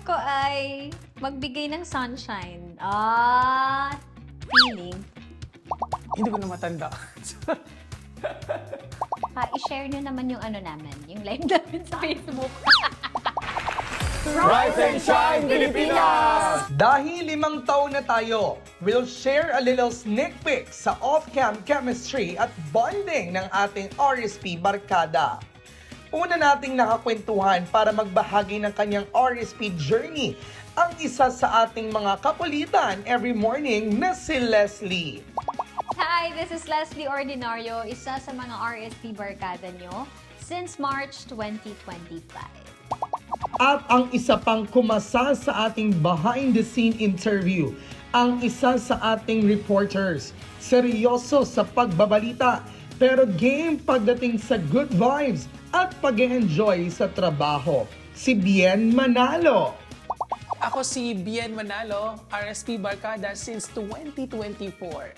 ko ay magbigay ng sunshine. Feeling. Hindi ko na matanda. I-share nyo naman yung ano namin, yung live namin sa Facebook. Rise and Shine, Pilipinas! Dahil 5 taon na tayo, we'll share a little sneak peek sa off-cam chemistry at bonding ng ating RSP Barkada. Una nating nakakwentuhan para magbahagi ng kanyang RSP journey ang isa sa ating mga kapulitan every morning na si Leslie. Hi, this is Leslie Ordinario, isa sa mga RSP Barkada nyo since March 2025. At ang isa pang kumasa sa ating behind-the-scene interview, ang isa sa ating reporters. Seryoso sa pagbabalita, pero game pagdating sa good vibes at pag-enjoy sa trabaho. Si Bien Manalo. Ako si Bien Manalo, RSP Barkada since 2024.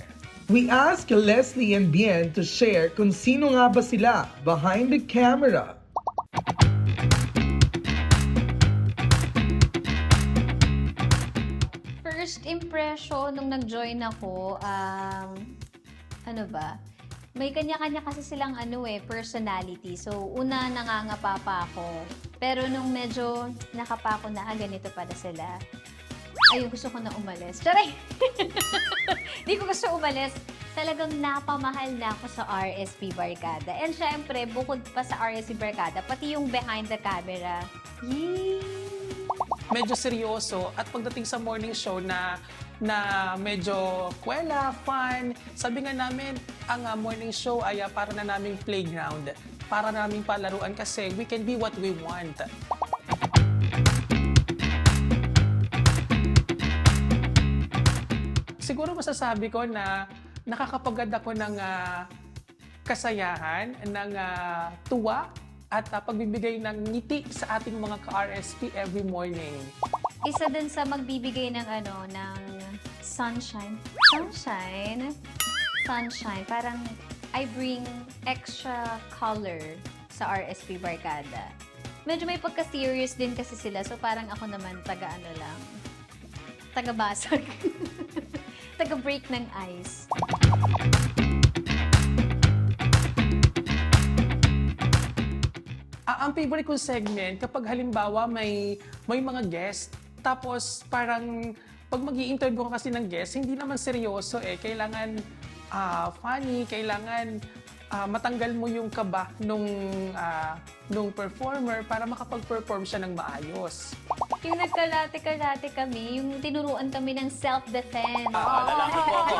We asked Leslie and Bien to share kung sino nga ba sila behind the camera. First impression nung nag-join ako, ano ba? May kanya-kanya kasi silang personality. So, una nangangapa pa ako. Pero nung medyo nakapa ko na, ganito pala sila. Ayun, gusto ko na umalis. Charay! Hindi ko gusto umalis. Talagang napamahal na ako sa RSP Barkada. And syempre, bukod pa sa RSP Barkada, pati yung behind the camera. Yee! Medyo seryoso at pagdating sa morning show na medyo kwela, fun. Sabi nga namin, ang morning show ay para na naming playground. Para na naming palaruan kasi we can be what we want. Siguro masasabi ko na nakakapagad ako ng kasayahan, ng tuwa, at pagbibigay ng ngiti sa ating mga ka-RSP every morning. Isa din sa magbibigay ng ng sunshine. Sunshine? Sunshine. Parang I bring extra color sa RSP Barkada. Medyo may pagka-serious din kasi sila. So parang ako naman taga-basag. Taga-break ng ice. Ang favorite kong segment, kapag halimbawa may mga guest, tapos parang pag mag-i-interview ka kasi ng guest, hindi naman seryoso Kailangan funny, kailangan matanggal mo yung kaba nung performer para makapag-perform siya ng maayos. Yung nagkalate-kalate kami, yung tinuruan kami ng self-defense. Lalaki po ako.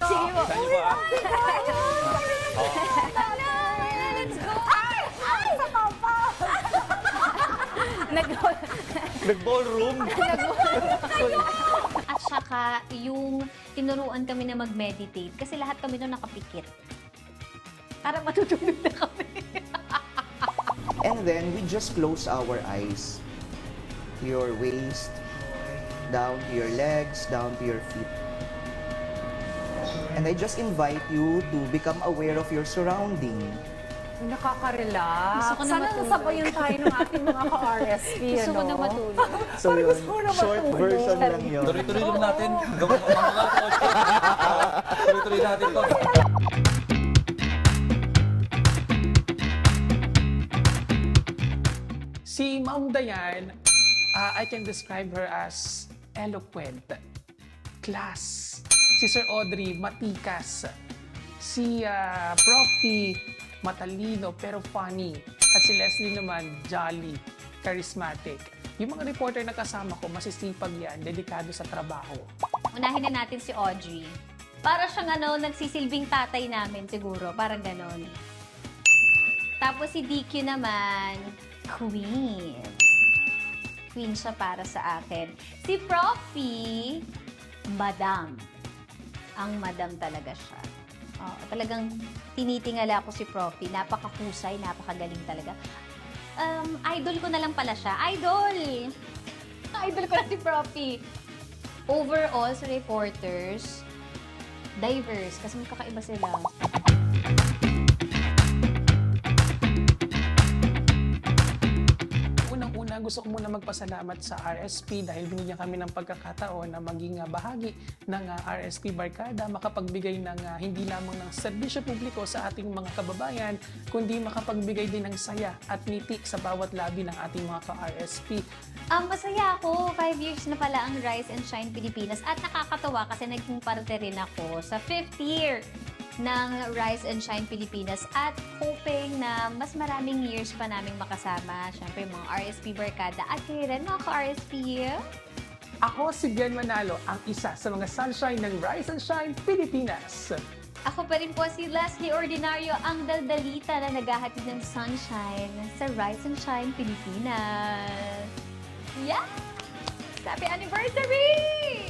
Sige po. Saan niyo ba? Let's go! Ay! Sa papa! Nag-ballroom? At saka, yung tinuruan kami na mag-meditate kasi lahat kami doon nakapikit. Parang matutulog na kami. And then we just close our eyes. Your waist, down to your legs, down to your feet. And I just invite you to become aware of your surrounding. Nakaka-relax. Gusto ko na Sana matulog. nasabayan tayo ng ating mga ka-RSP, Gusto ko na matulog. So yun, short version lang yun. Tuloy-tuloy lang natin. Tuloy-tuloy natin to. Si Ma'am Dayan, I can describe her as eloquent, class. Si Sir Audrey, matikas. Si Prof. P, matalino pero funny. At si Leslie naman, jolly, charismatic. Yung mga reporter na kasama ko, masisipag yan, dedikado sa trabaho. Unahin na natin si Audrey. Para siyang nagsisilbing tatay namin siguro. Parang ganon. Tapos si DQ naman, queen. Queen siya para sa akin. Si Prof. P, madam. Ang madam talaga siya. Talagang tinitingala ko si Prof. P. Napakahusay, napakagaling talaga. Idol ko na lang pala siya. Idol! Idol ko na si Prof. P. Overall, sa reporters, diverse. Kasi magkakaiba sila. Unang-una gusto ko muna magpasalamat sa RSP dahil binigyan kami ng pagkakataon na maging bahagi ng RSP Barkada, makapagbigay ng hindi lamang ng serbisyo publiko sa ating mga kababayan, kundi makapagbigay din ng saya at ngiti sa bawat labi ng ating mga ka-RSP. Masaya ako. 5 years na pala ang Rise and Shine Pilipinas at nakakatawa kasi naging parte rin ako sa 5th year ng Rise and Shine Pilipinas at hoping na mas maraming years pa naming makasama. Siyempre, mga RSP Barkada at kayo rin, mga ka-RSP. Ako si Glenn Manalo, ang isa sa mga sunshine ng Rise and Shine Pilipinas. Ako pa rin po si Leslie Ordinario, ang daldalita na naghahatid ng sunshine sa Rise and Shine Pilipinas. Yeah! Happy anniversary!